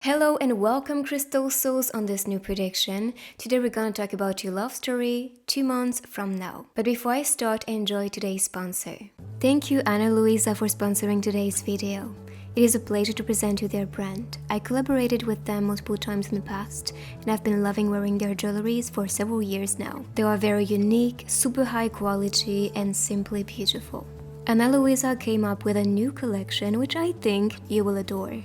Hello and welcome, Crystal Souls, on this new prediction. Today we're gonna talk about your love story 2 months from now. But before I start, enjoy today's sponsor. Thank you, Ana Luisa, for sponsoring today's video. It is a pleasure to present you their brand. I collaborated with them multiple times in the past, and I've been loving wearing their jewelries for several years now. They are very unique, super high quality, and simply beautiful. Ana Luisa came up with a new collection which I think you will adore.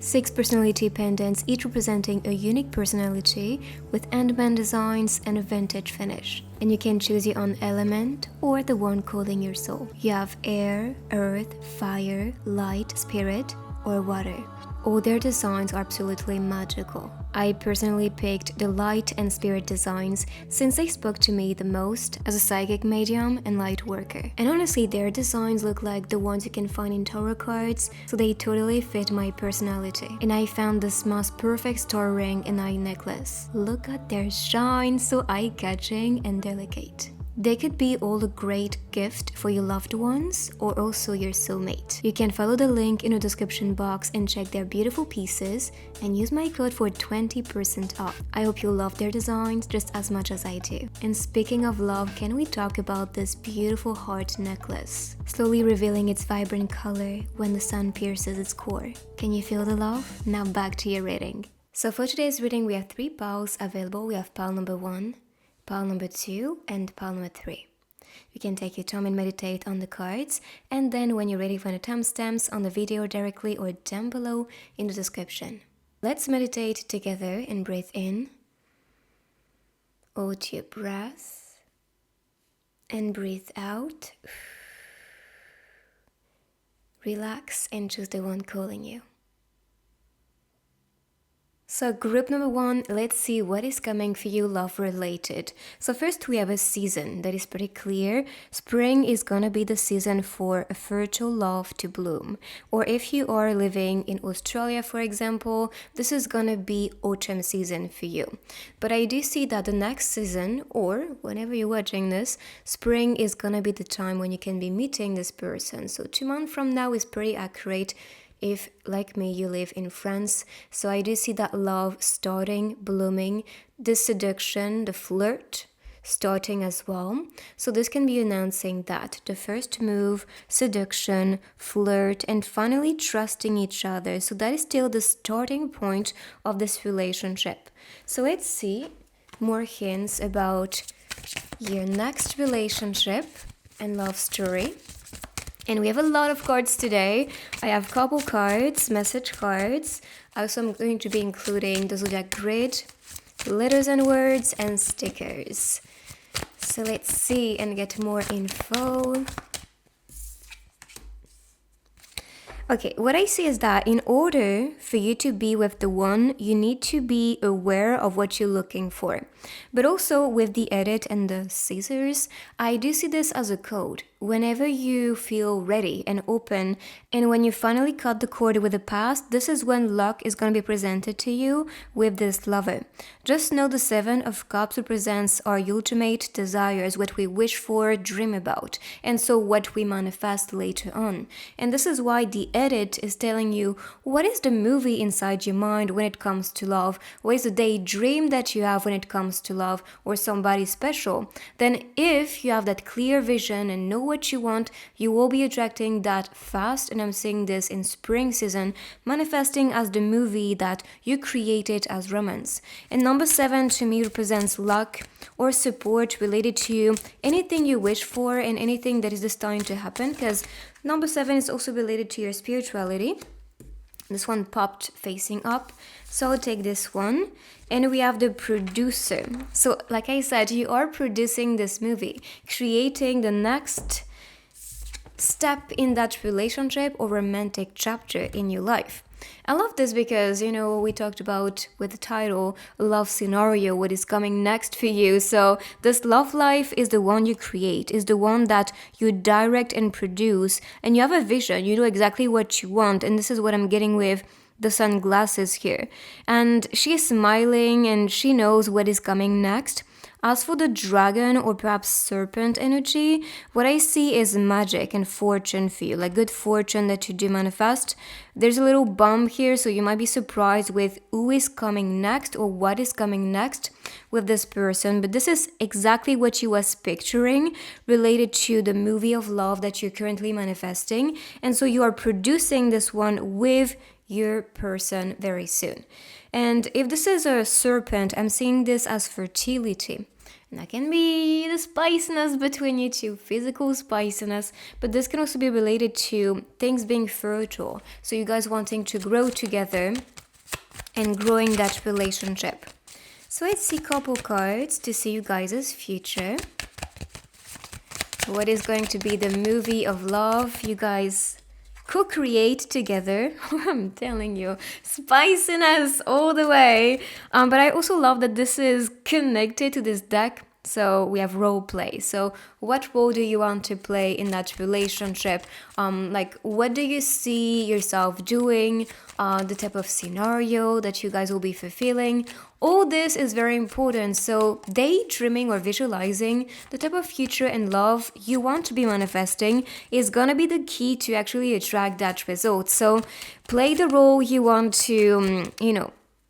6 personality pendants, each representing a unique personality with end-band designs and a vintage finish. And you can choose your own element or the one calling your soul. You have air, earth, fire, light, spirit, or water. All their designs are absolutely magical. I personally picked the light and spirit designs since they spoke to me the most as a psychic medium and light worker. And honestly, their designs look like the ones you can find in tarot cards, so they totally fit my personality. And I found this most perfect star ring and eye necklace. Look at their shine, so eye-catching and delicate. They could be all a great gift for your loved ones or also your soulmate. You can follow the link in the description box and check their beautiful pieces and use my code for 20% off. I hope you love their designs just as much as I do. And speaking of love, can we talk about this beautiful heart necklace? Slowly revealing its vibrant color when the sun pierces its core. Can you feel the love? Now back to your reading. So for today's reading, we have 3 piles available. We have pile number 1, pile number 2, and pile number 3. You can take your time and meditate on the cards, and then when you're ready, find the timestamps on the video directly or down below in the description. Let's meditate together and breathe in. Hold your breath and breathe out. Relax and choose the one calling you. So group number 1, let's see what is coming for you love related. So first we have a season that is pretty clear. Spring is gonna be the season for a fertile love to bloom. Or if you are living in Australia, for example, this is gonna be autumn season for you. But I do see that the next season, or whenever you're watching this, spring is gonna be the time when you can be meeting this person. So 2 months from now is pretty accurate if, like me, you live in France. So I do see that love starting, blooming, the seduction, the flirt starting as well. So this can be announcing that the first move, seduction, flirt, and finally trusting each other. So that is still the starting point of this relationship. So let's see more hints about your next relationship and love story. And we have a lot of cards today. I have couple cards, message cards. Also, I'm going to be including the zodiac grid, letters and words, and stickers. So let's see and get more info. Okay, what I see is that in order for you to be with the one, you need to be aware of what you're looking for. But also with the edit and the scissors, I do see this as a code. Whenever you feel ready and open, and when you finally cut the cord with the past, this is when luck is going to be presented to you with this lover. Just know the 7 of Cups represents our ultimate desires, what we wish for, dream about, and so what we manifest later on. And this is why the edit is telling you what is the movie inside your mind when it comes to love, what is the daydream that you have when it comes to love or somebody special. Then if you have that clear vision and know what you want, you will be attracting that fast. And I'm seeing this in spring season, manifesting as the movie that you created as romance. And number 7 to me represents luck or support related to anything you wish for and anything that is destined to happen, because number 7 is also related to your spirituality. This one popped facing up, so I'll take this one. And we have the producer. So like I said, you are producing this movie, creating the next step in that relationship or romantic chapter in your life. I love this because, we talked about with the title, love scenario, what is coming next for you. So this love life is the one you create, is the one that you direct and produce. And you have a vision, you know exactly what you want. And this is what I'm getting with the sunglasses here. And she's smiling and she knows what is coming next. As for the dragon or perhaps serpent energy, what I see is magic and fortune for you, like good fortune that you do manifest. There's a little bump here, so you might be surprised with who is coming next or what is coming next with this person. But this is exactly what you was picturing related to the movie of love that you're currently manifesting. And so you are producing this one with your person very soon. And if this is a serpent, I'm seeing this as fertility. And that can be the spiciness between you two, physical spiciness, but this can also be related to things being fertile. So you guys wanting to grow together and growing that relationship. So let's see couple cards to see you guys' future. What is going to be the movie of love you guys co-create together? I'm telling you, spiciness all the way. But I also love that this is connected to this deck. So we have role play. So what role do you want to play in that relationship? Like what do you see yourself doing? The type of scenario that you guys will be fulfilling. All this is very important. So daydreaming or visualizing the type of future and love you want to be manifesting is gonna be the key to actually attract that result. So play the role you want to,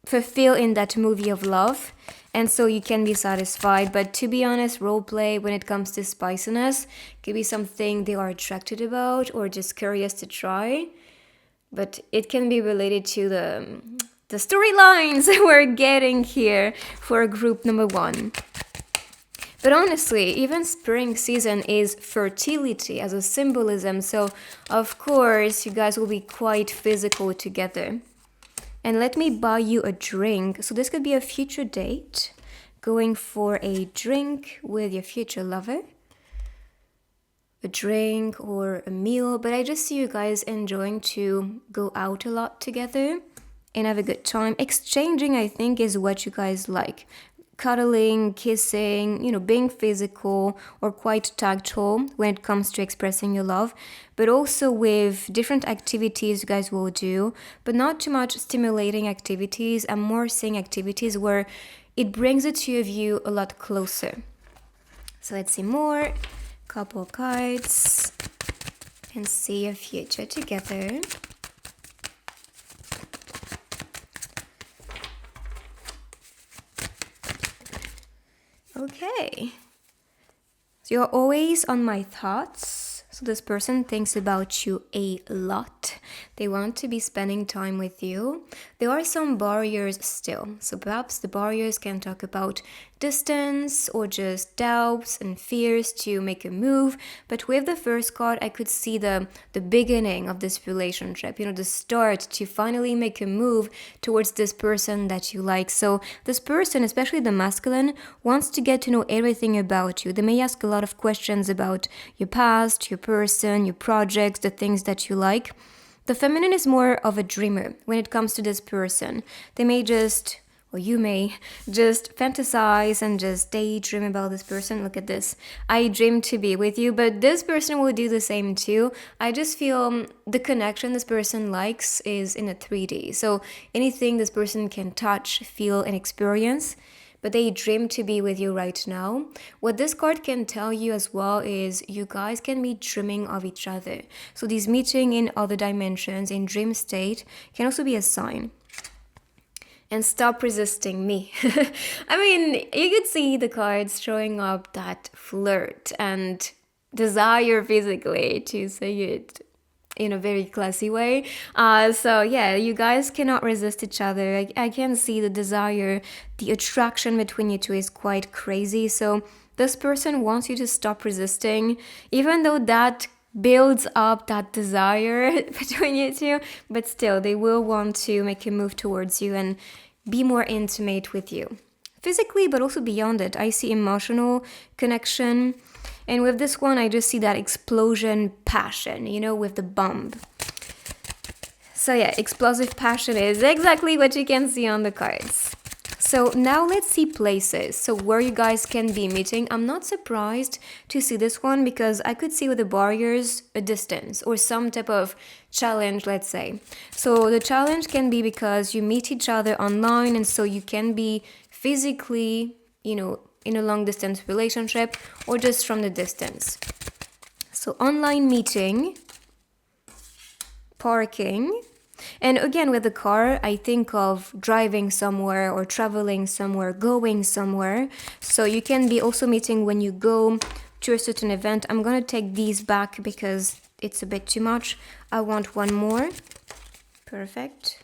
fulfill in that movie of love. And so you can be satisfied. But to be honest, role play when it comes to spiciness could be something they are attracted about or just curious to try. But it can be related to the storylines we're getting here for group number 1. But honestly, even spring season is fertility as a symbolism. So of course, you guys will be quite physical together. And let me buy you a drink. So this could be a future date. Going for a drink with your future lover. A drink or a meal. But I just see you guys enjoying to go out a lot together and have a good time. Exchanging, I think, is what you guys like. Cuddling, kissing, being physical or quite tactile when it comes to expressing your love, but also with different activities you guys will do, but not too much stimulating activities. I'm more seeing activities where it brings the two of you a lot closer. So let's see more. Couple cards and see your future together. Okay, so you're always on my thoughts. So this person thinks about you a lot. They want to be spending time with you. There are some barriers still. So perhaps the barriers can talk about distance or just doubts and fears to make a move. But with the first card, I could see the beginning of this relationship, the start to finally make a move towards this person that you like. So this person, especially the masculine, wants to get to know everything about you. They may ask a lot of questions about your past, your person, your projects, the things that you like. The feminine is more of a dreamer when it comes to this person. They may just, or you may just fantasize and just daydream about this person. Look at this. I dream to be with you, but this person will do the same too. I just feel the connection this person likes is in a 3D. So anything this person can touch, feel, and experience, but they dream to be with you right now. What this card can tell you as well is you guys can be dreaming of each other. So these meeting in other dimensions, in dream state, can also be a sign. And stop resisting me. I mean, you could see the cards showing up that flirt and desire physically, to say it in a very classy way. So yeah, you guys cannot resist each other. I can see the desire, the attraction between you two is quite crazy. So this person wants you to stop resisting, even though that builds up that desire between you two, but still they will want to make a move towards you and be more intimate with you. Physically, but also beyond it. I see emotional connection. And with this one, I just see that explosion passion, with the bomb. So yeah, explosive passion is exactly what you can see on the cards. So now let's see places. So where you guys can be meeting. I'm not surprised to see this one because I could see with the barriers a distance or some type of challenge, let's say. So the challenge can be because you meet each other online and so you can be physically, in a long distance relationship or just from the distance. So online meeting, parking, and again with the car, I think of driving somewhere or traveling somewhere, going somewhere. So you can be also meeting when you go to a certain event. I'm gonna take these back because it's a bit too much. I want one more. Perfect.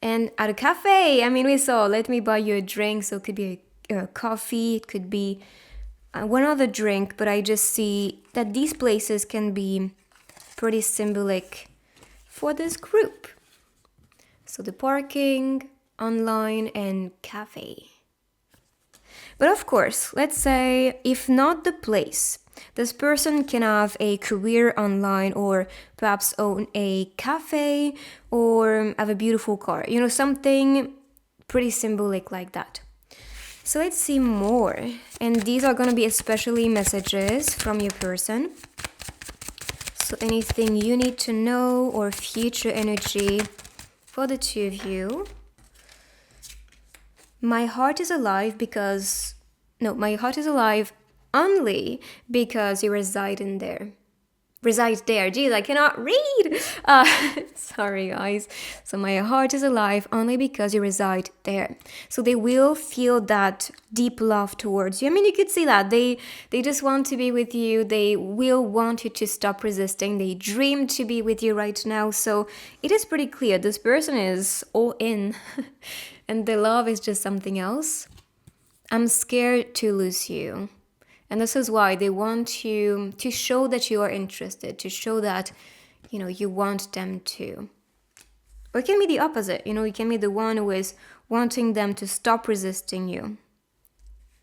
And at a cafe, I mean, we saw, let me buy you a drink. So it could be a coffee, it could be one other drink, but I just see that these places can be pretty symbolic for this group. So the parking, online, and cafe. But of course, let's say if not the place, this person can have a career online or perhaps own a cafe or have a beautiful car. You know, something pretty symbolic like that. So let's see more. And these are going to be especially messages from your person. So anything you need to know or future energy for the two of you. My heart is alive only because you reside in there. Reside there. Geez, I cannot read. Sorry, guys. So my heart is alive only because you reside there. So they will feel that deep love towards you. I mean, you could see that. They just want to be with you. They will want you to stop resisting. They dream to be with you right now. So it is pretty clear. This person is all in. And the love is just something else. I'm scared to lose you. And this is why they want you to show that you are interested, to show that, you want them to. Or it can be the opposite, it can be the one who is wanting them to stop resisting you.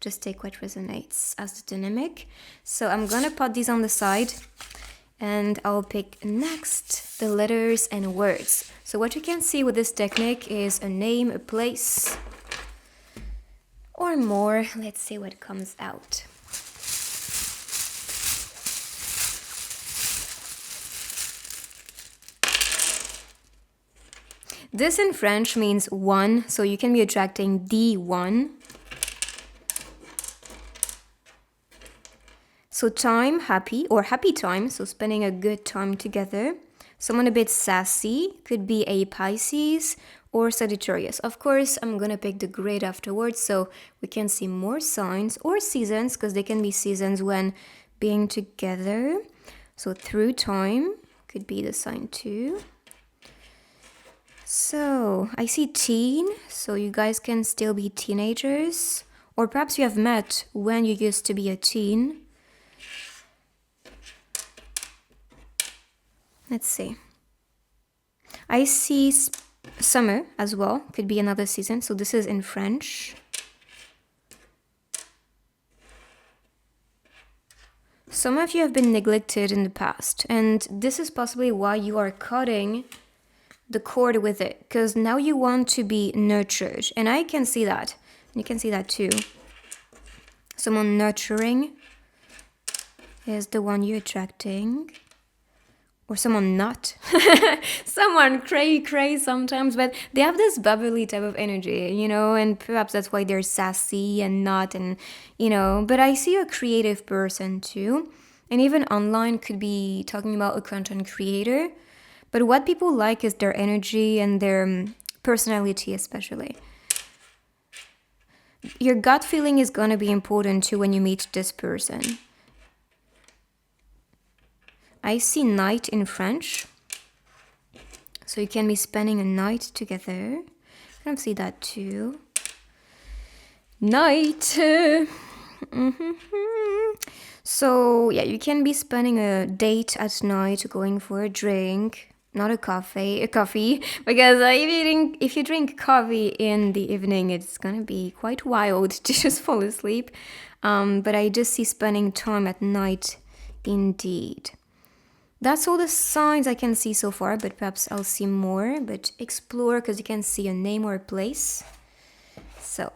Just take what resonates as the dynamic. So I'm gonna put these on the side and I'll pick next the letters and words. So what you can see with this technique is a name, a place, or more. Let's see what comes out. This in French means one, so you can be attracting the one. So time, happy, or happy time, so spending a good time together. Someone a bit sassy, could be a Pisces or Sagittarius. Of course, I'm gonna pick the grid afterwards, so we can see more signs or seasons, because they can be seasons when being together. So through time, could be the sign too. So I see teen, so you guys can still be teenagers, or perhaps you have met when you used to be a teen. Let's see. I see summer as well, could be another season, so this is in French. Some of you have been neglected in the past, and this is possibly why you are cutting the cord with it, because now you want to be nurtured, and I can see that. You can see that too. Someone nurturing is the one you're attracting, or someone not. Someone cray sometimes, but they have this bubbly type of energy, and perhaps that's why they're sassy and not, and but I see a creative person too, and even online could be talking about a content creator. But what people like is their energy and their personality especially. Your gut feeling is going to be important too when you meet this person. I see night in French. So you can be spending a night together. I kind of see that too. Night. So yeah, you can be spending a date at night, going for a drink. Not a coffee, because if you drink coffee in the evening, it's gonna be quite wild to just fall asleep. But I just see spending time at night, indeed. That's all the signs I can see so far, but perhaps I'll see more. But explore, because you can see a name or a place. So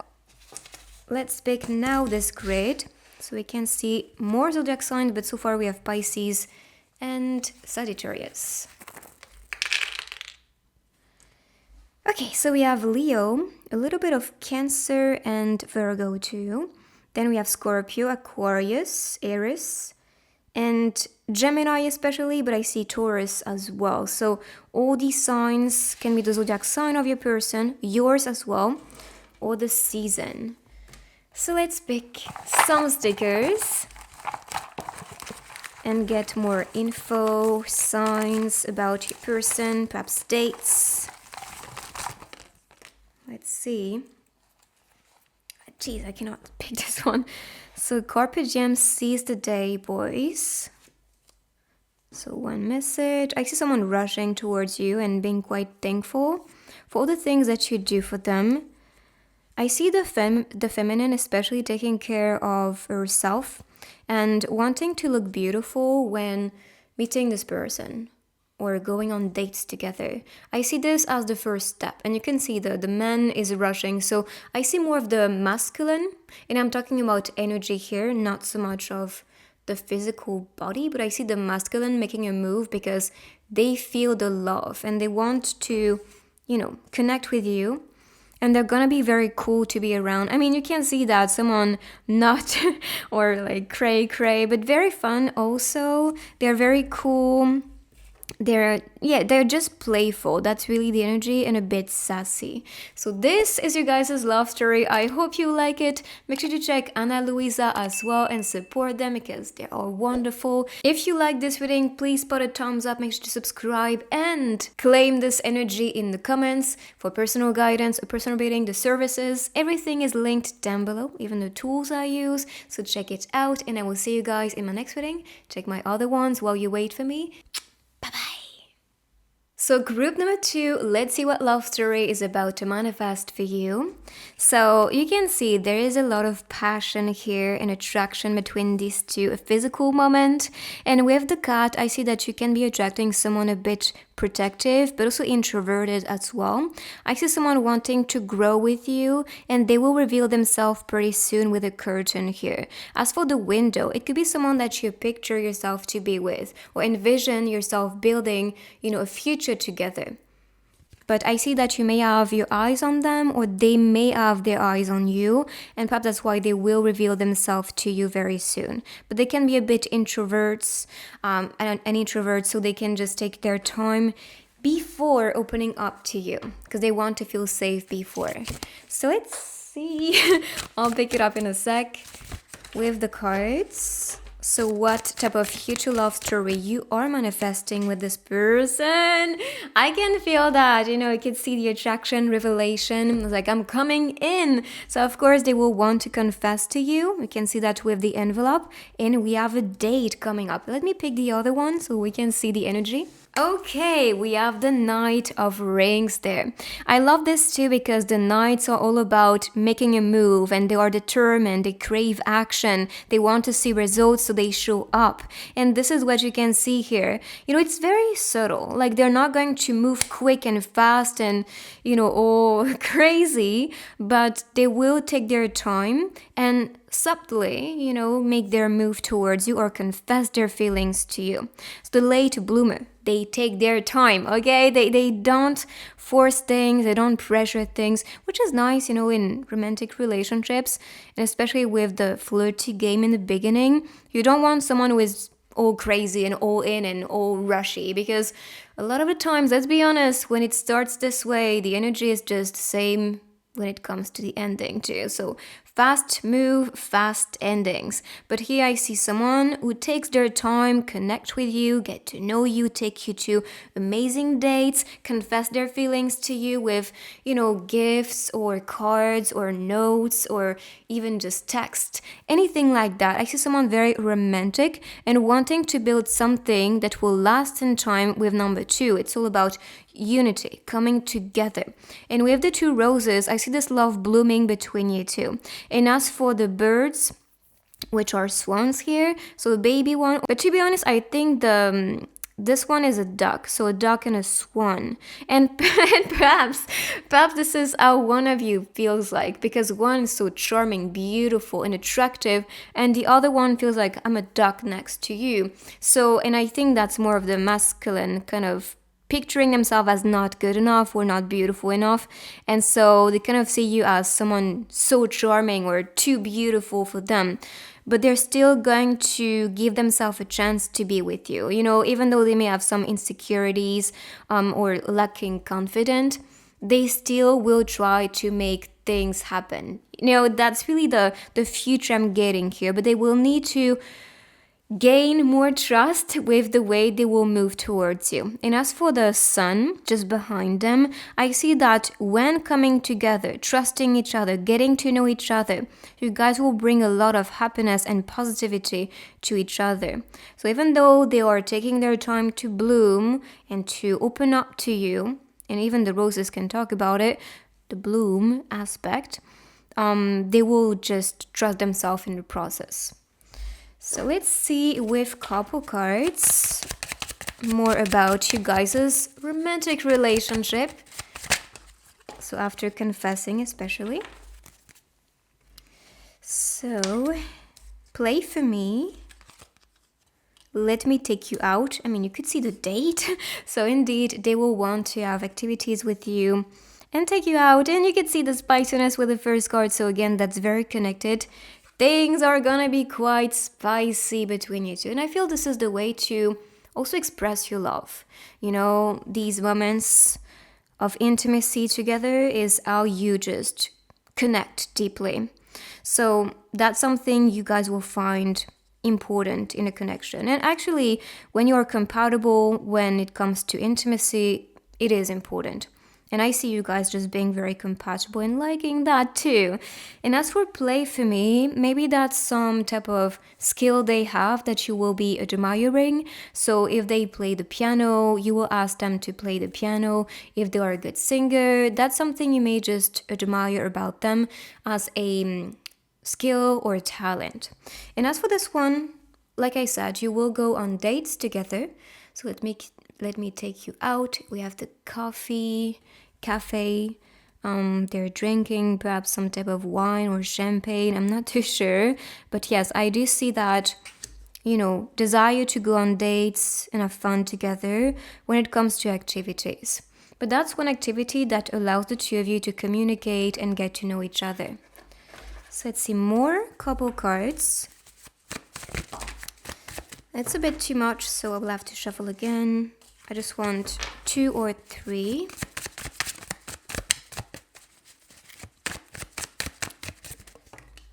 let's pick now this grid, so we can see more zodiac signs. But so far we have Pisces and Sagittarius. Okay, so we have Leo, a little bit of Cancer and Virgo too. Then we have Scorpio, Aquarius, Aries, and Gemini especially, but I see Taurus as well. So all these signs can be the zodiac sign of your person, yours as well, or the season. So let's pick some stickers and get more info, signs about your person, perhaps dates. Let's see. Jeez, I cannot pick this one. So Carpe Diem, seize the day, boys. So one message. I see someone rushing towards you and being quite thankful for all the things that you do for them. I see the feminine especially taking care of herself and wanting to look beautiful when meeting this person or going on dates together. I see this as the first step, and you can see the man is rushing. So I see more of the masculine, and I'm talking about energy here, not so much of the physical body, but I see the masculine making a move because they feel the love and they want to, connect with you. And they're gonna be very cool to be around. I mean, you can see that someone not or like cray, but very fun also. They're very cool. They're just playful. That's really the energy, and a bit sassy. So this is your guys' love story. I hope you like it. Make sure to check Ana Luisa as well and support them because they are wonderful. If you like this reading, please put a thumbs up. Make sure to subscribe and claim this energy in the comments for personal guidance, a personal reading, the services. Everything is linked down below, even the tools I use. So check it out, and I will see you guys in my next reading. Check my other ones while you wait for me. Bye-bye. So group number 2, let's see what love story is about to manifest for you. So you can see there is a lot of passion here and attraction between these two, a physical moment. And with the cat, I see that you can be attracting someone a bit protective, but also introverted as well. I see someone wanting to grow with you, and they will reveal themselves pretty soon with a curtain here. As for the window, it could be someone that you picture yourself to be with, or envision yourself building, a future together. But I see that you may have your eyes on them, or they may have their eyes on you, and perhaps that's why they will reveal themselves to you very soon. But they can be a bit introverts, so they can just take their time before opening up to you, because they want to feel safe before. So let's see. I'll pick it up in a sec with the cards. So what type of future love story you are manifesting with this person? I can feel that, I can see the attraction, revelation. It's like, I'm coming in. So of course they will want to confess to you. We can see that with the envelope, and we have a date coming up. Let me pick the other one so we can see the energy. Okay, we have the Knight of Rings there. I love this too because the Knights are all about making a move, and they are determined, they crave action, they want to see results, so they show up. And this is what you can see here. It's very subtle, like they're not going to move quick and fast and, all crazy, but they will take their time and subtly, make their move towards you or confess their feelings to you. So the late bloomer, they take their time, okay? They don't force things, they don't pressure things, which is nice, in romantic relationships, and especially with the flirty game in the beginning. You don't want someone who is all crazy and all in and all rushy, because a lot of the times, let's be honest, when it starts this way, the energy is just the same when it comes to the ending too. So fast move, fast endings. But here I see someone who takes their time, connect with you, get to know you, take you to amazing dates, confess their feelings to you with, gifts or cards or notes or even just text, anything like that. I see someone very romantic and wanting to build something that will last in time with number 2. It's all about unity, coming together. And with the 2 roses, I see this love blooming between you two. And as for the birds, which are swans here, so the baby one, but to be honest, I think this one is a duck, so a duck and a swan. And perhaps this is how one of you feels like, because one is so charming, beautiful, and attractive, and the other one feels like I'm a duck next to you. So, and I think that's more of the masculine kind of picturing themselves as not good enough or not beautiful enough. And so they kind of see you as someone so charming or too beautiful for them. But they're still going to give themselves a chance to be with you. You know, even though they may have some insecurities or lacking confidence, they still will try to make things happen. You know, that's really the future I'm getting here. But they will need to gain more trust with the way they will move towards you. And as for the sun just behind them, I see that when coming together, trusting each other, getting to know each other, you guys will bring a lot of happiness and positivity to each other. So even though they are taking their time to bloom and to open up to you, and even the roses can talk about it, the bloom aspect, they will just trust themselves in the process. So let's see with couple cards more about you guys' romantic relationship. So after confessing especially. So play for me. Let me take you out. I mean, you could see the date. So indeed, they will want to have activities with you and take you out. And you can see the spiciness with the first card. So again, that's very connected. Things are gonna be quite spicy between you two. And I feel this is the way to also express your love. You know, these moments of intimacy together is how you just connect deeply. So that's something you guys will find important in a connection. And actually, when you are compatible when it comes to intimacy, it is important. And I see you guys just being very compatible and liking that too. And as for play for me, maybe that's some type of skill they have that you will be admiring. So if they play the piano, you will ask them to play the piano. If they are a good singer, that's something you may just admire about them as a skill or talent. And as for this one, like I said, you will go on dates together. So let me take you out. We have the cafe. They're drinking perhaps some type of wine or champagne. I'm not too sure. But yes, I do see that, you know, desire to go on dates and have fun together when it comes to activities. But that's one activity that allows the two of you to communicate and get to know each other. So let's see more couple cards. It's a bit too much, so I will have to shuffle again. I just want 2 or 3.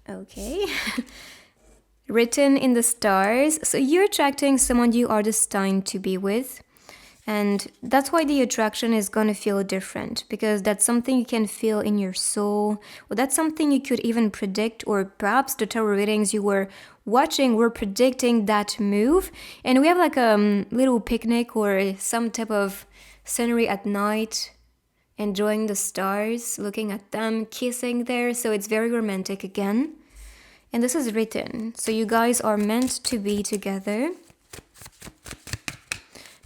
Okay. Written in the stars. So you're attracting someone you are destined to be with. And that's why the attraction is going to feel different, because that's something you can feel in your soul, or that's something you could even predict, or perhaps the tarot readings you were watching were predicting that move. And we have like a little picnic or some type of scenery at night, enjoying the stars, looking at them, kissing there. So it's very romantic again. And this is written. So you guys are meant to be together.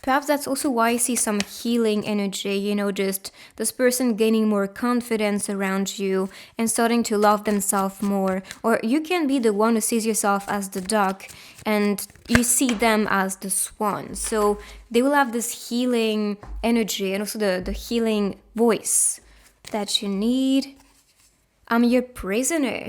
Perhaps that's also why I see some healing energy, you know, just this person gaining more confidence around you and starting to love themselves more. Or you can be the one who sees yourself as the duck and you see them as the swan. So they will have this healing energy and also the healing voice that you need. I'm your prisoner.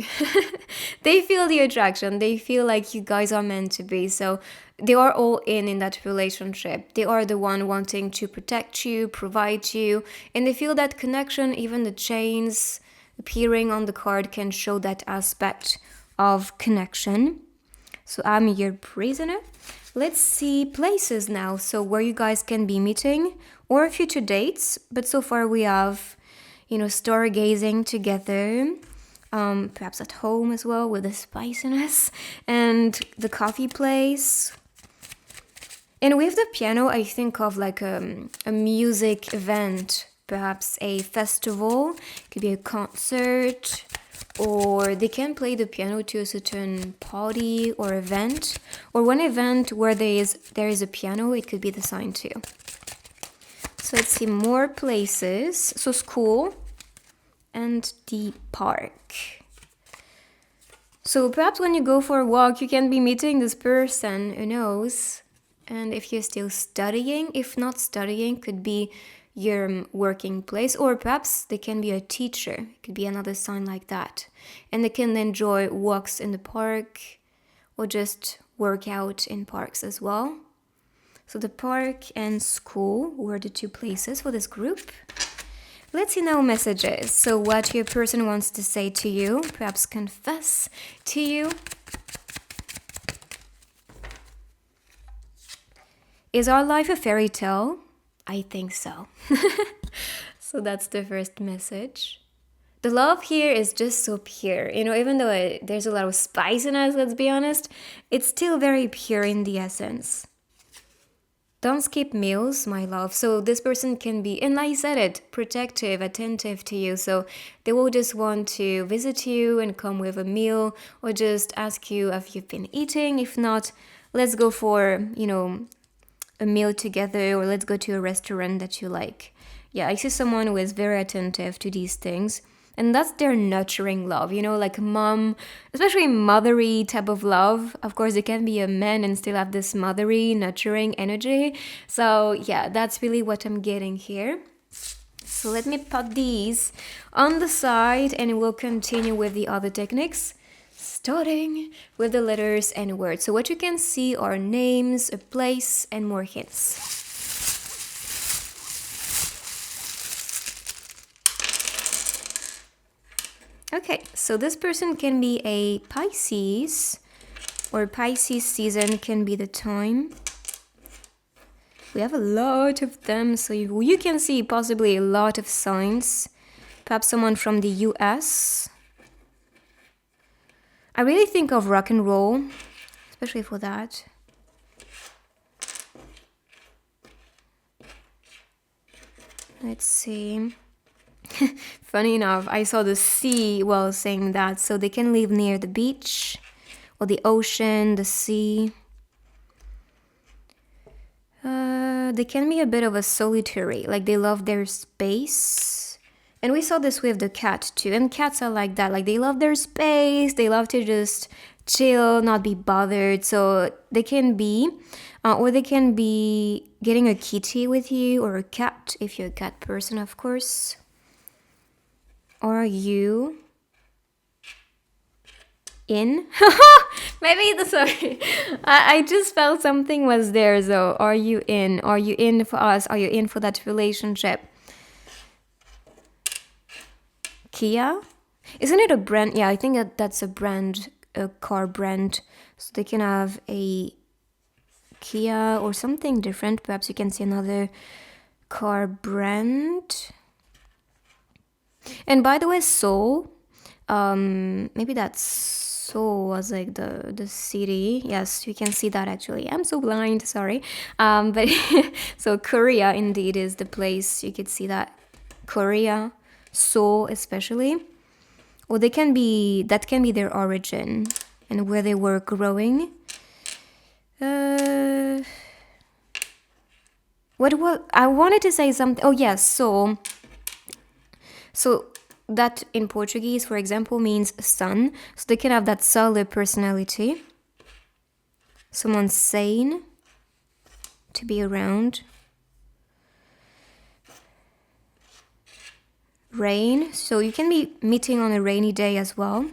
They feel the attraction. They feel like you guys are meant to be. So they are all in that relationship. They are the one wanting to protect you, provide you. And they feel that connection. Even the chains appearing on the card can show that aspect of connection. So I'm your prisoner. Let's see places now. So where you guys can be meeting or future dates. But so far we have, you know, stargazing together, perhaps at home as well with the spiciness, and the coffee place. And with the piano, I think of like a music event, perhaps a festival, it could be a concert, or they can play the piano to a certain party or event, or one event where there is a piano, it could be the sign too. So let's see more places. So school and the park. So perhaps when you go for a walk, you can be meeting this person, who knows? And if you're still studying, if not studying, could be your working place, or perhaps they can be a teacher. It could be another sign like that. And they can enjoy walks in the park or just work out in parks as well. So the park and school were the two places for this group. Let's see now messages. So what your person wants to say to you, perhaps confess to you. Is our life a fairy tale? I think so. So that's the first message. The love here is just so pure. Even though there's a lot of spiciness, let's be honest, it's still very pure in the essence. Don't skip meals, my love. So this person can be, and I said it, protective, attentive to you. So they will just want to visit you and come with a meal, or just ask you if you've been eating. If not, let's go for, a meal together, or let's go to a restaurant that you like. Yeah, I see someone who is very attentive to these things. And that's their nurturing love, like mom, especially mothery type of love. Of course, it can be a man and still have this mothery, nurturing energy. So yeah, that's really what I'm getting here. So let me put these on the side and we'll continue with the other techniques, starting with the letters and words. So what you can see are names, a place, and more hints. Okay, so this person can be a Pisces, or Pisces season can be the time. We have a lot of them, so you can see possibly a lot of signs. Perhaps someone from the US. I really think of rock and roll, especially for that. Let's see. Funny enough, I saw the sea while saying that, so they can live near the beach or the ocean, the sea. They can be a bit of a solitary, like they love their space. And we saw this with the cat too, and cats are like that, like they love their space, they love to just chill, not be bothered. So they can be, or they can be getting a kitty with you, or a cat, if you're a cat person, of course. Are you in? Maybe sorry. I just felt something was there. So are you in? Are you in for us? Are you in for that relationship? Kia? Isn't it a brand? Yeah, I think that's a brand, a car brand. So they can have a Kia or something different. Perhaps you can see another car brand. And by the way, Seoul, maybe that Seoul was like the city. Yes, you can see that actually. I'm so blind, sorry. But so Korea indeed is the place. You could see that. Korea, Seoul especially. Or that can be their origin and where they were growing. What I wanted to say something. Oh yes, So that in Portuguese, for example, means sun. So they can have that solar personality. Someone sane to be around. Rain. So you can be meeting on a rainy day as well.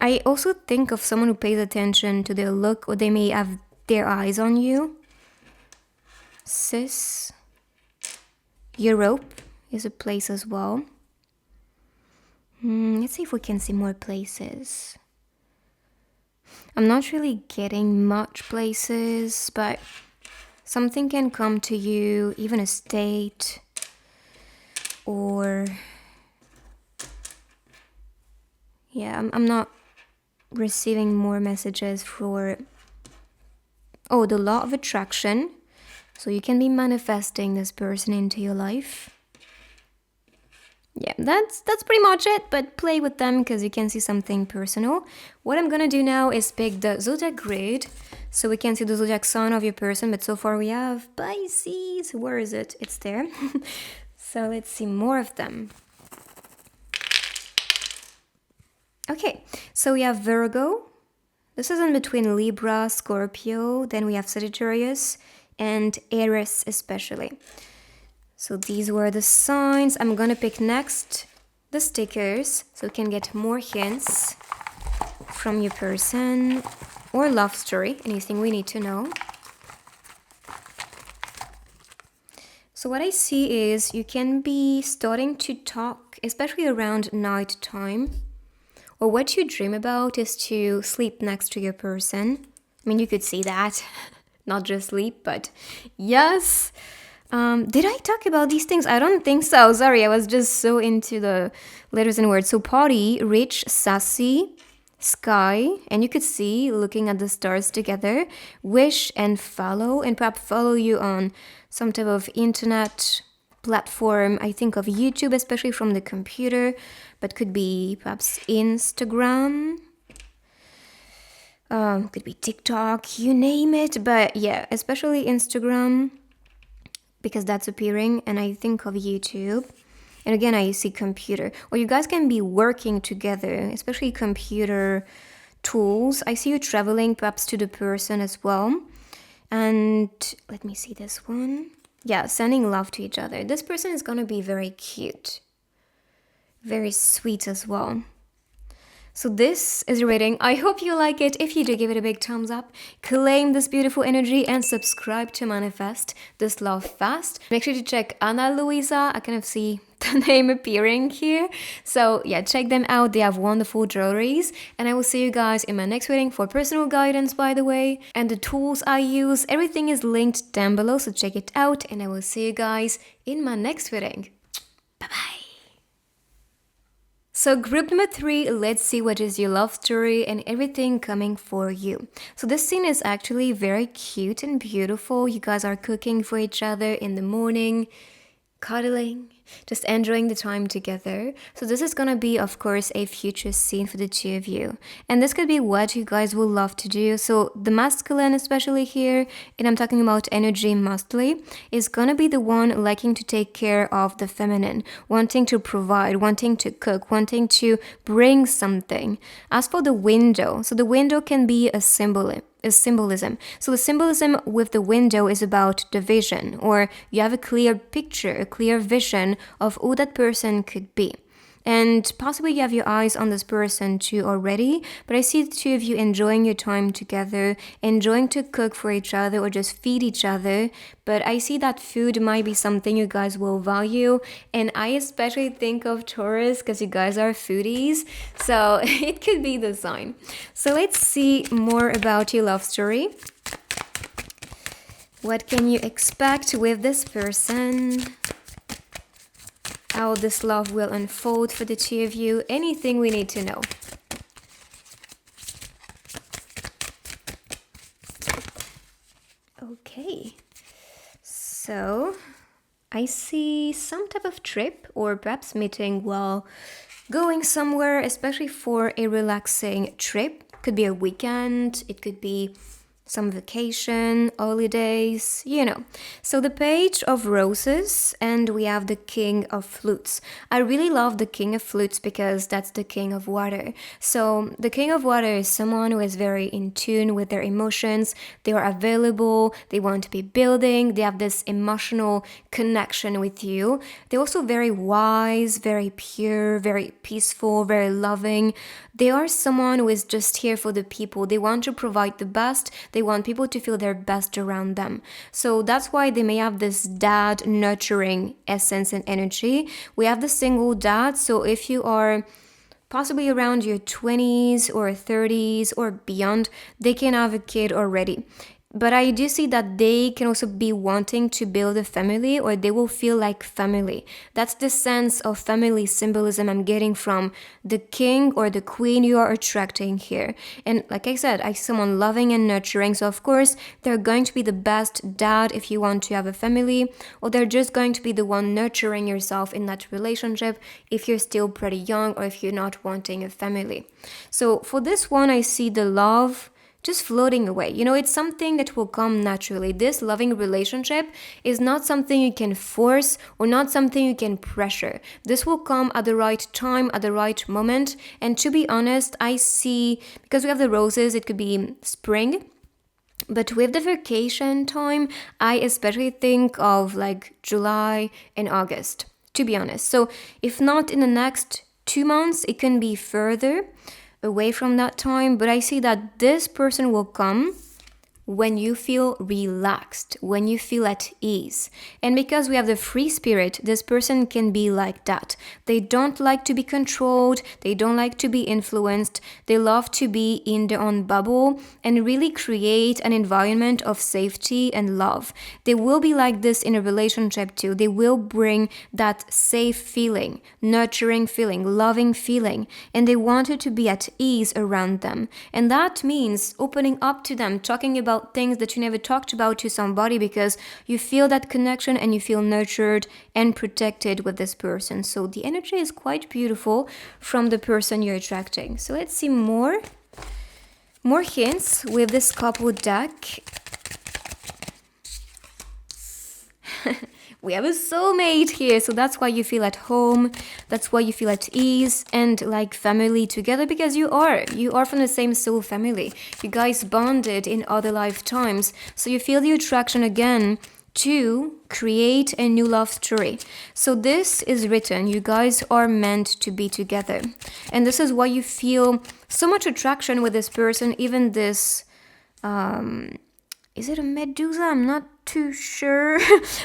I also think of someone who pays attention to their look, or they may have their eyes on you. Cis. Europe is a place as well. Let's see if we can see more places. I'm not really getting much places, but something can come to you, even a state, or yeah, I'm not receiving more messages for the law of attraction. So you can be manifesting this person into your life. Yeah, that's pretty much it, but play with them because you can see something personal. What I'm gonna do now is pick the zodiac grid so we can see the zodiac sign of your person, but so far we have Pisces. Where is it? It's there. So let's see more of them. Okay, so we have Virgo. This is in between Libra, Scorpio, then we have Sagittarius, and Aries especially. So these were the signs. I'm gonna pick next the stickers so we can get more hints from your person or love story, anything we need to know. So what I see is you can be starting to talk, especially around night time. Or what you dream about is to sleep next to your person. I mean, you could see that, not just sleep, but yes. Did I talk about these things? I don't think so. Sorry, I was just so into the letters and words. So party, rich, sassy, sky, and you could see looking at the stars together, wish and perhaps follow you on some type of internet platform. I think of YouTube, especially from the computer, but could be perhaps Instagram, could be TikTok, you name it. But yeah, especially Instagram, because that's appearing, and I think of YouTube. And again, I see computer. Or you guys can be working together, especially computer tools. I see you traveling perhaps to the person as well. And let me see this one. Yeah, sending love to each other. This person is gonna be very cute. Very sweet as well. So this is your rating. I hope you like it. If you do, give it a big thumbs up. Claim this beautiful energy and subscribe to manifest this love fast. Make sure to check Ana Luisa. I kind of see the name appearing here. So yeah, check them out. They have wonderful jewelries. And I will see you guys in my next reading for personal guidance, by the way. And the tools I use, everything is linked down below. So check it out. And I will see you guys in my next reading. Bye-bye. So group number 3, let's see what is your love story and everything coming for you. So this scene is actually very cute and beautiful. You guys are cooking for each other in the morning, cuddling, just enjoying the time together. So this is gonna be, of course, a future scene for the two of you. And this could be what you guys will love to do. So the masculine, especially here, and I'm talking about energy mostly, is gonna be the one liking to take care of the feminine, wanting to provide, wanting to cook, wanting to bring something. As for the window, so the window can be a symbolism. So the symbolism with the window is about the vision, or you have a clear picture, a clear vision of who that person could be. And possibly you have your eyes on this person too already, but I see the two of you enjoying your time together, enjoying to cook for each other or just feed each other. But I see that food might be something you guys will value. And I especially think of Taurus because you guys are foodies. So it could be the sign. So let's see more about your love story. What can you expect with this person? How this love will unfold for the two of you, anything we need to know. Okay, so I see some type of trip or perhaps meeting while going somewhere, especially for a relaxing trip. Could be a weekend, it could be some vacation, holidays, you know. So the Page of Roses, and we have the King of Flutes. I really love the King of Flutes because that's the King of Water. So the King of Water is someone who is very in tune with their emotions. They are available, they want to be building, they have this emotional connection with you. They're also very wise, very pure, very peaceful, very loving. They are someone who is just here for the people. They want to provide the best. They want people to feel their best around them. So that's why they may have this dad nurturing essence and energy. We have the single dad. So if you are possibly around your 20s or 30s or beyond, they can have a kid already. But I do see that they can also be wanting to build a family, or they will feel like family. That's the sense of family symbolism I'm getting from the king or the queen you are attracting here. And like I said, I see someone loving and nurturing. So of course, they're going to be the best dad if you want to have a family, or they're just going to be the one nurturing yourself in that relationship if you're still pretty young or if you're not wanting a family. So for this one, I see the love just floating away. It's something that will come naturally. This loving relationship is not something you can force or not something you can pressure. This will come at the right time, at the right moment. And to be honest, I see, because we have the roses, it could be spring. But with the vacation time, I especially think of like July and August, to be honest. So if not in the next 2 months, it can be further away from that time. But I see that this person will come when you feel relaxed, when you feel at ease. And because we have the free spirit, this person can be like that. They don't like to be controlled, they don't like to be influenced, they love to be in their own bubble and really create an environment of safety and love. They will be like this in a relationship too. They will bring that safe feeling, nurturing feeling, loving feeling, and they want you to be at ease around them. And that means opening up to them, talking about things that you never talked about to somebody, because you feel that connection and you feel nurtured and protected with this person. So the energy is quite beautiful from the person you're attracting. So let's see more hints with this couple deck. We have a soulmate here, so that's why you feel at home, that's why you feel at ease and like family together, because you are from the same soul family. You guys bonded in other lifetimes, so you feel the attraction again to create a new love story. So this is written, you guys are meant to be together, and this is why you feel so much attraction with this person. Even this is it a Medusa? I'm not too sure.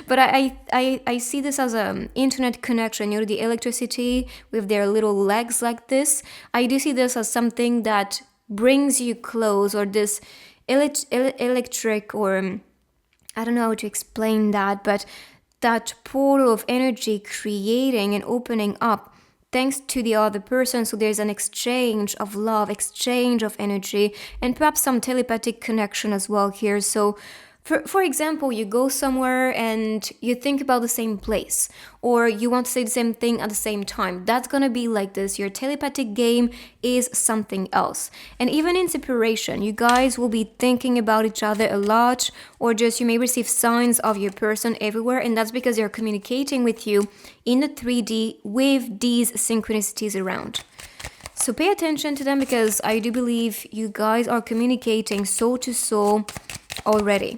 But I see this as an internet connection, the electricity with their little legs like this. I do see this as something that brings you close, or this electric, or I don't know how to explain that, but that portal of energy creating and opening up thanks to the other person. So there's an exchange of love, exchange of energy, and perhaps some telepathic connection as well here. So for example, you go somewhere and you think about the same place, or you want to say the same thing at the same time. That's gonna be like this. Your telepathic game is something else. And even in separation, you guys will be thinking about each other a lot, or just you may receive signs of your person everywhere, and that's because they're communicating with you in the 3D with these synchronicities around. So pay attention to them, because I do believe you guys are communicating soul to soul already.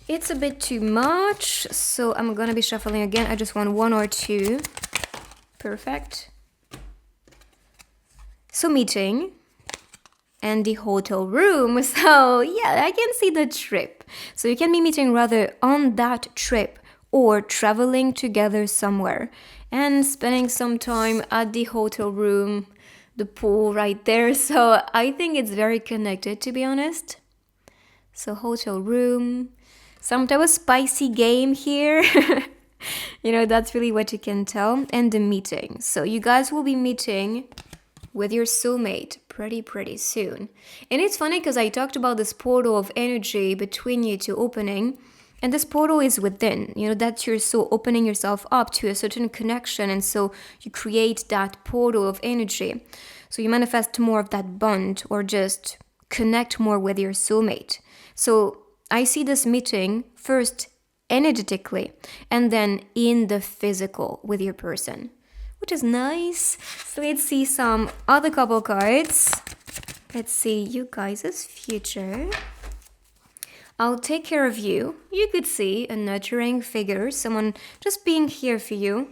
It's a bit too much, so I'm gonna be shuffling again. I just want one or two. Perfect. So meeting and the hotel room. So yeah, I can see the trip. So you can be meeting rather on that trip, or traveling together somewhere and spending some time at the hotel room, the pool right there. So I think it's very connected, to be honest. So hotel room, some type of spicy game here. That's really what you can tell. And the meeting. So you guys will be meeting with your soulmate pretty soon. And it's funny because I talked about this portal of energy between you two opening. And this portal is within, that's your soul opening yourself up to a certain connection. And so you create that portal of energy. So you manifest more of that bond, or just connect more with your soulmate. So I see this meeting first energetically, and then in the physical with your person, which is nice. So let's see some other couple cards. Let's see you guys' future. I'll take care of you. You could see a nurturing figure, someone just being here for you.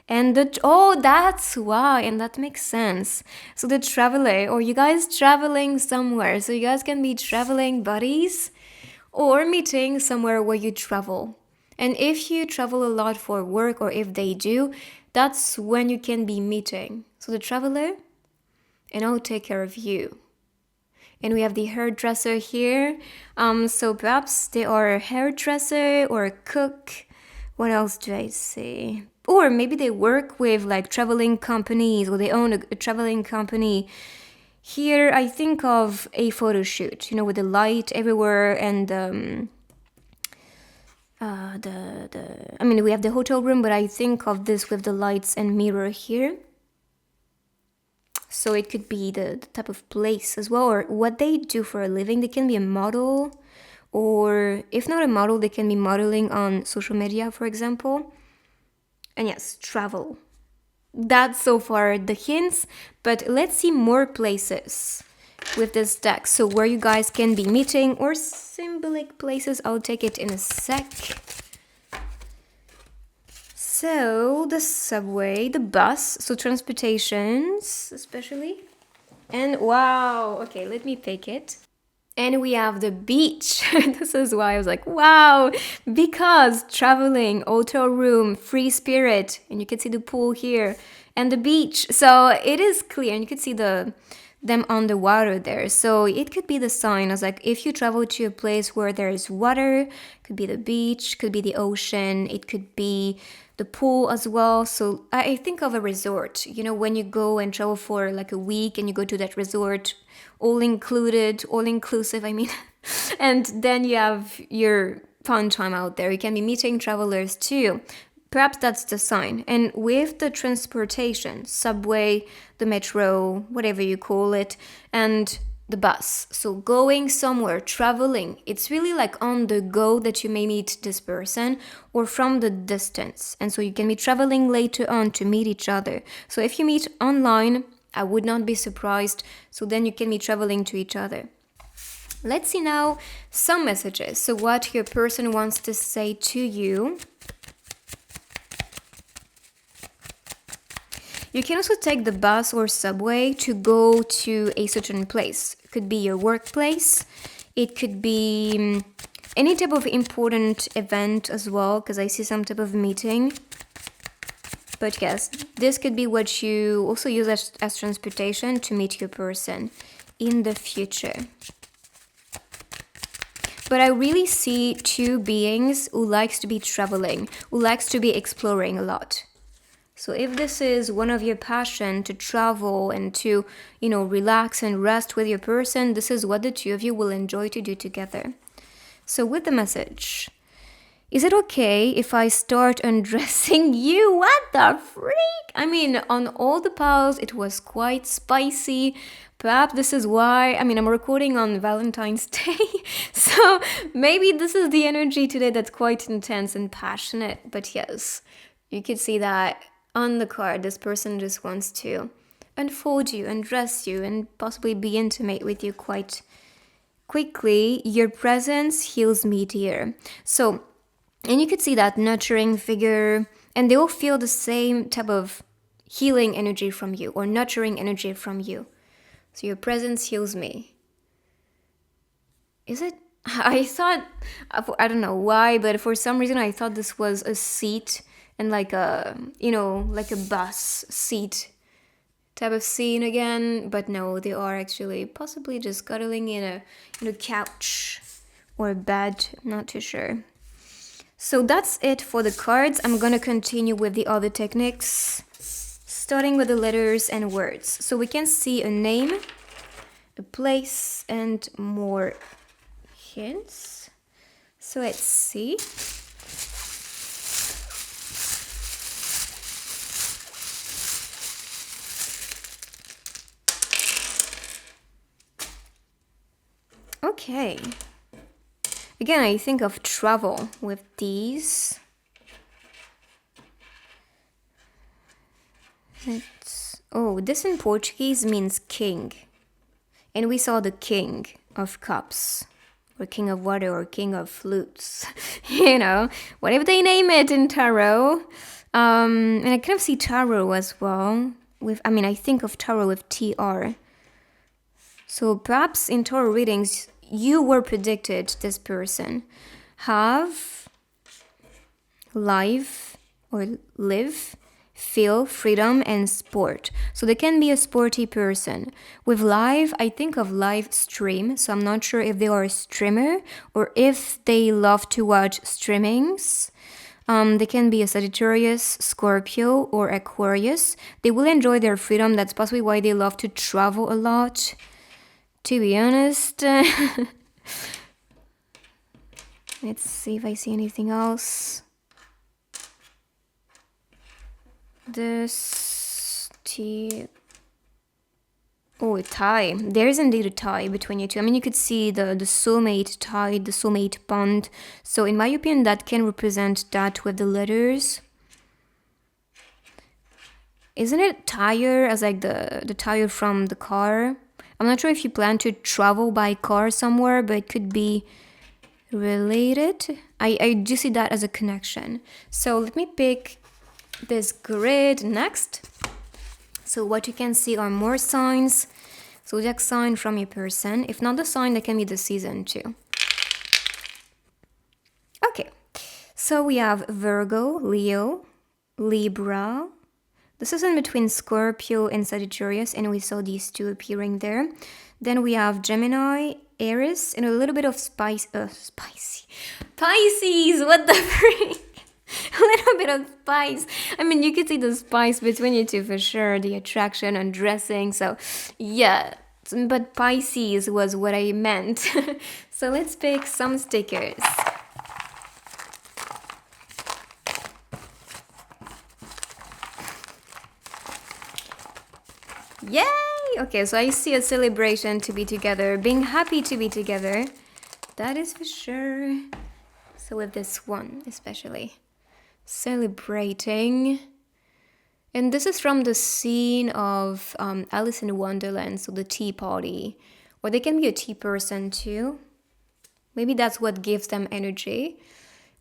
And that's why, and that makes sense. So the traveler, or you guys traveling somewhere. So you guys can be traveling buddies, or meeting somewhere where you travel. And if you travel a lot for work, or if they do, that's when you can be meeting. So the traveler, and I'll take care of you. And we have the hairdresser here. So perhaps they are a hairdresser or a cook. What else do I see? Or maybe they work with like traveling companies, or they own a traveling company. Here I think of a photo shoot, with the light everywhere, and we have the hotel room, but I think of this with the lights and mirror here. So it could be the type of place as well, or what they do for a living. They can be a model, or if not a model, they can be modeling on social media, for example. And yes, travel. That's so far the hints, but let's see more places with this deck. So where you guys can be meeting, or symbolic places. I'll take it in a sec. So the subway, the bus, so transportations especially. And wow, okay, let me pick it. And we have the beach. This is why I was like, wow, because traveling, hotel room, free spirit, and you can see the pool here and the beach. So it is clear, and you can see them on the water there. So it could be the sign. I was like, if you travel to a place where there is water, could be the beach, could be the ocean, it could be the pool as well. So I think of a resort, you know, when you go and travel for like a week and you go to that resort, all included, all inclusive, I mean, and then you have your fun time out there. You can be meeting travelers too. Perhaps that's the sign. And with the transportation, subway, the metro, whatever you call it, and the bus. So going somewhere, traveling, it's really like on the go that you may meet this person, or from the distance. And so you can be traveling later on to meet each other. So if you meet online, I would not be surprised. So then you can be traveling to each other. Let's see now some messages. So what your person wants to say to you. You can also take the bus or subway to go to a certain place. It could be your workplace. It could be any type of important event as well, because I see some type of meeting. But yes, this could be what you also use as transportation to meet your person in the future. But I really see two beings who likes to be traveling, who likes to be exploring a lot. So if this is one of your passion to travel and to, you know, relax and rest with your person, this is what the two of you will enjoy to do together. So with the message, is it okay if I start undressing you? What the freak? I mean, on all the piles, it was quite spicy. Perhaps this is why, I mean, I'm recording on Valentine's Day. So maybe this is the energy today that's quite intense and passionate. But yes, you could see that on the card, this person just wants to unfold you, undress you, and possibly be intimate with you quite quickly. Your presence heals me, dear. So, and you could see that nurturing figure, and they all feel the same type of healing energy from you, or nurturing energy from you. So your presence heals me. Is it? I thought, I don't know why, but for some reason I thought this was a seat and like a, you know, like a bus seat type of scene again. But no, they are actually possibly just cuddling in a couch or a bed. I'm not too sure. So that's it for the cards. I'm gonna continue with the other techniques, starting with the letters and words. So we can see a name, a place, and more hints. So let's see. Okay. Again, I think of travel with these. This in Portuguese means king. And we saw the king of cups, or king of water, or king of flutes. You know, whatever they name it in tarot. And I kind of see tarot as well. I think of tarot with TR. So perhaps in tarot readings, you were predicted this person have life or live, feel, freedom, and sport. So they can be a sporty person. With live, I think of live stream. So I'm not sure if they are a streamer or if they love to watch streamings. They can be a Sagittarius, Scorpio, or Aquarius. They will enjoy their freedom. That's possibly why they love to travel a lot. To be honest, let's see if I see anything else. This Oh, a tie. There's indeed a tie between you two. I mean, you could see the soulmate tie, the soulmate bond. So in my opinion, that can represent that with the letters. Isn't it tire as like the tire from the car? I'm not sure if you plan to travel by car somewhere, but it could be related. I do see that as a connection. So let me pick this grid next. So what you can see are more signs, zodiac sign from your person. If not the sign, that can be the season too. Okay, so we have Virgo, Leo, Libra. This is in between Scorpio and Sagittarius, and we saw these two appearing there. Then we have Gemini, Aries, and a little bit of spicy. Pisces, what the freak? A little bit of spice. I mean, you could see the spice between you two for sure, the attraction and dressing. So, yeah, but Pisces was what I meant. So let's pick some stickers. Yay! Okay, so I see a celebration to be together, being happy to be together. That is for sure. So with this one, especially. Celebrating. And this is from the scene of Alice in Wonderland, so the tea party. Or they can be a tea person too. Maybe that's what gives them energy.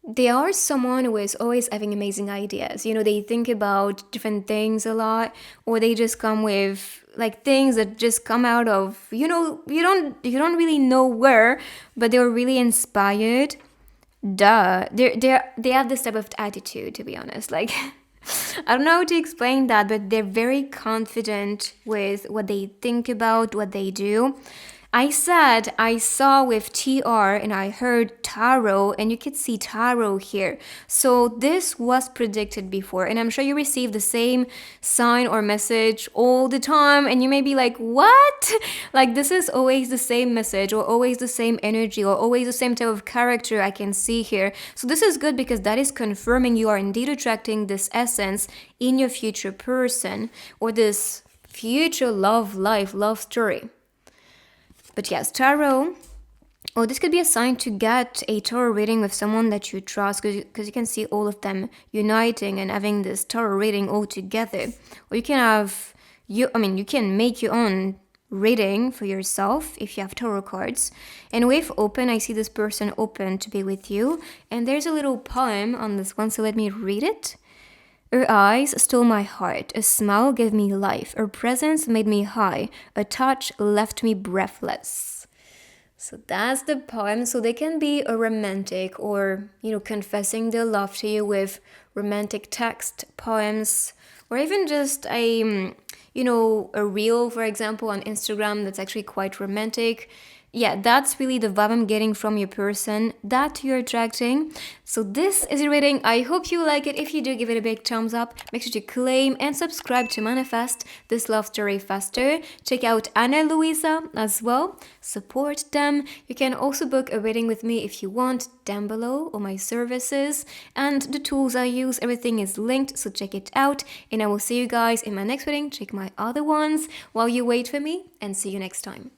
They are someone who is always having amazing ideas. You know, they think about different things a lot, or they just come with like things that just come out of, you know, you don't really know where, but they're really inspired. They have this type of attitude, to be honest. Like I don't know how to explain that, but they're very confident with what they think about, what they do. I said I saw with TR and I heard tarot, and you could see tarot here. So this was predicted before, and I'm sure you receive the same sign or message all the time, and you may be like, what? Like this is always the same message, or always the same energy, or always the same type of character I can see here. So this is good because that is confirming you are indeed attracting this essence in your future person, or this future love life, love story. But yes, tarot. Oh, this could be a sign to get a tarot reading with someone that you trust, because you can see all of them uniting and having this tarot reading all together. Or you can have you can make your own reading for yourself if you have tarot cards. And with open, I see this person open to be with you. And there's a little poem on this one, so let me read it. Her eyes stole my heart, a smile gave me life, her presence made me high, a touch left me breathless. So that's the poem. So they can be a romantic, or, confessing their love to you with romantic text, poems, or even just a reel, for example, on Instagram that's actually quite romantic. Yeah, that's really the vibe I'm getting from your person that you're attracting. So this is your reading. I hope you like it. If you do, give it a big thumbs up. Make sure to claim and subscribe to manifest this love story faster. Check out Ana Luisa as well. Support them. You can also book a reading with me if you want down below, all my services and the tools I use. Everything is linked, so check it out. And I will see you guys in my next reading. Check my other ones while you wait for me, and see you next time.